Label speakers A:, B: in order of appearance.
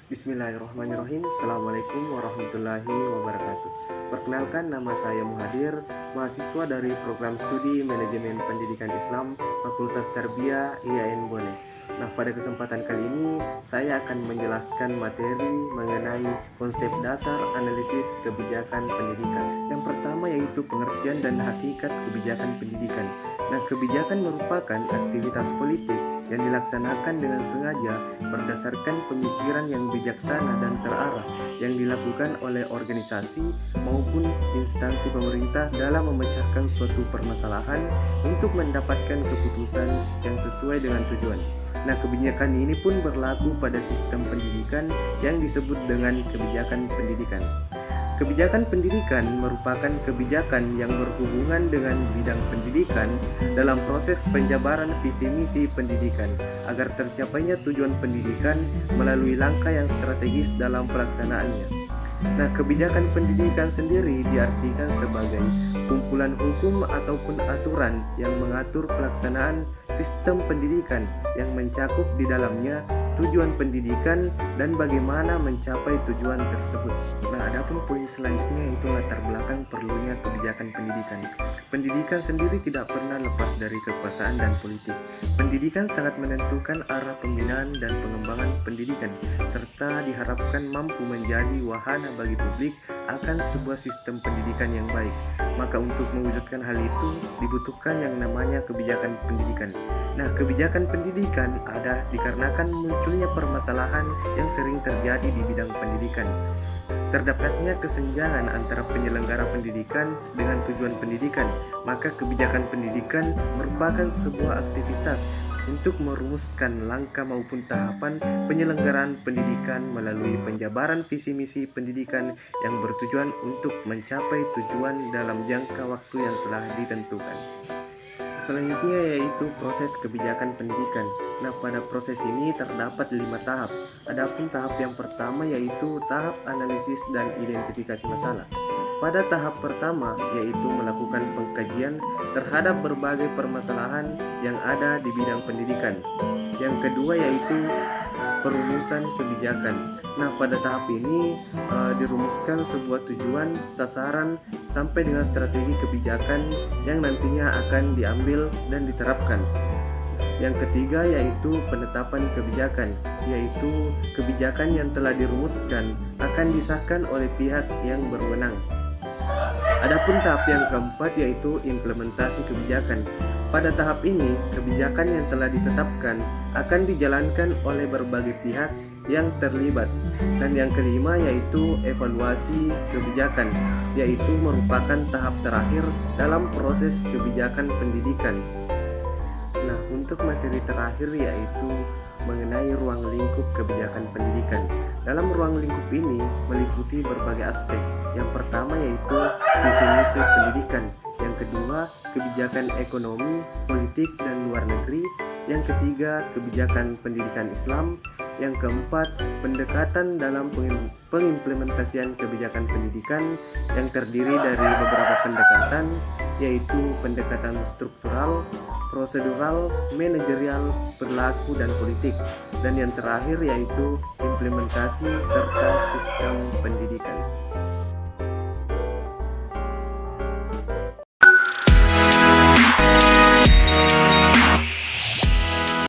A: Bismillahirrahmanirrahim. Assalamualaikum warahmatullahi wabarakatuh. Perkenalkan, nama saya Muhadir, mahasiswa dari program studi Manajemen Pendidikan Islam Fakultas Tarbiyah IAIN Bone. Nah, pada kesempatan kali ini saya akan menjelaskan materi mengenai konsep dasar analisis kebijakan pendidikan. Yang pertama yaitu pengertian dan hakikat kebijakan pendidikan. Nah, kebijakan merupakan aktivitas politik yang dilaksanakan dengan sengaja berdasarkan pemikiran yang bijaksana dan terarah yang dilakukan oleh organisasi maupun instansi pemerintah dalam memecahkan suatu permasalahan untuk mendapatkan keputusan yang sesuai dengan tujuan. Nah, kebijakan ini pun berlaku pada sistem pendidikan yang disebut dengan kebijakan pendidikan. Kebijakan pendidikan merupakan kebijakan yang berhubungan dengan bidang pendidikan dalam proses penjabaran visi misi pendidikan agar tercapainya tujuan pendidikan melalui langkah yang strategis dalam pelaksanaannya. Nah, kebijakan pendidikan sendiri diartikan sebagai kumpulan hukum ataupun aturan yang mengatur pelaksanaan sistem pendidikan yang mencakup di dalamnya tujuan pendidikan dan bagaimana mencapai tujuan tersebut. Nah, adapun poin selanjutnya yaitu latar belakang perlunya kebijakan pendidikan. Pendidikan sendiri tidak pernah lepas dari kekuasaan dan politik. Pendidikan sangat menentukan arah pembinaan dan pengembangan pendidikan, serta diharapkan mampu menjadi wahana bagi publik akan sebuah sistem pendidikan yang baik. Maka untuk mewujudkan hal itu dibutuhkan yang namanya kebijakan pendidikan. Nah, kebijakan pendidikan ada dikarenakan munculnya permasalahan yang sering terjadi di bidang pendidikan. Terdapatnya kesenjangan antara penyelenggara pendidikan dengan tujuan pendidikan, maka kebijakan pendidikan merupakan sebuah aktivitas untuk merumuskan langkah maupun tahapan penyelenggaraan pendidikan melalui penjabaran visi misi pendidikan yang bertujuan untuk mencapai tujuan dalam jangka waktu yang telah ditentukan. Selanjutnya yaitu proses kebijakan pendidikan. Nah, pada proses ini terdapat 5 tahap. Adapun tahap yang pertama yaitu tahap analisis dan identifikasi masalah. Pada tahap pertama yaitu melakukan pengkajian terhadap berbagai permasalahan yang ada di bidang pendidikan. Yang kedua yaitu perumusan kebijakan. Nah, pada tahap ini dirumuskan sebuah tujuan, sasaran, sampai dengan strategi kebijakan yang nantinya akan diambil dan diterapkan. Yang ketiga yaitu penetapan kebijakan, yaitu kebijakan yang telah dirumuskan akan disahkan oleh pihak yang berwenang. Adapun tahap yang keempat yaitu implementasi kebijakan. Pada tahap ini, kebijakan yang telah ditetapkan akan dijalankan oleh berbagai pihak yang terlibat. Dan yang kelima yaitu evaluasi kebijakan, yaitu merupakan tahap terakhir dalam proses kebijakan pendidikan. Nah, untuk materi terakhir yaitu mengenai ruang lingkup kebijakan pendidikan. Dalam ruang lingkup ini meliputi berbagai aspek. Yang pertama yaitu visi misi pendidikan. Yang kedua, kebijakan ekonomi, politik, dan luar negeri. Yang ketiga, kebijakan pendidikan Islam. Yang keempat, pendekatan dalam pengimplementasian kebijakan pendidikan yang terdiri dari beberapa pendekatan, yaitu pendekatan struktural, prosedural, manajerial, perilaku, dan politik. Dan yang terakhir yaitu implementasi serta sistem pendidikan.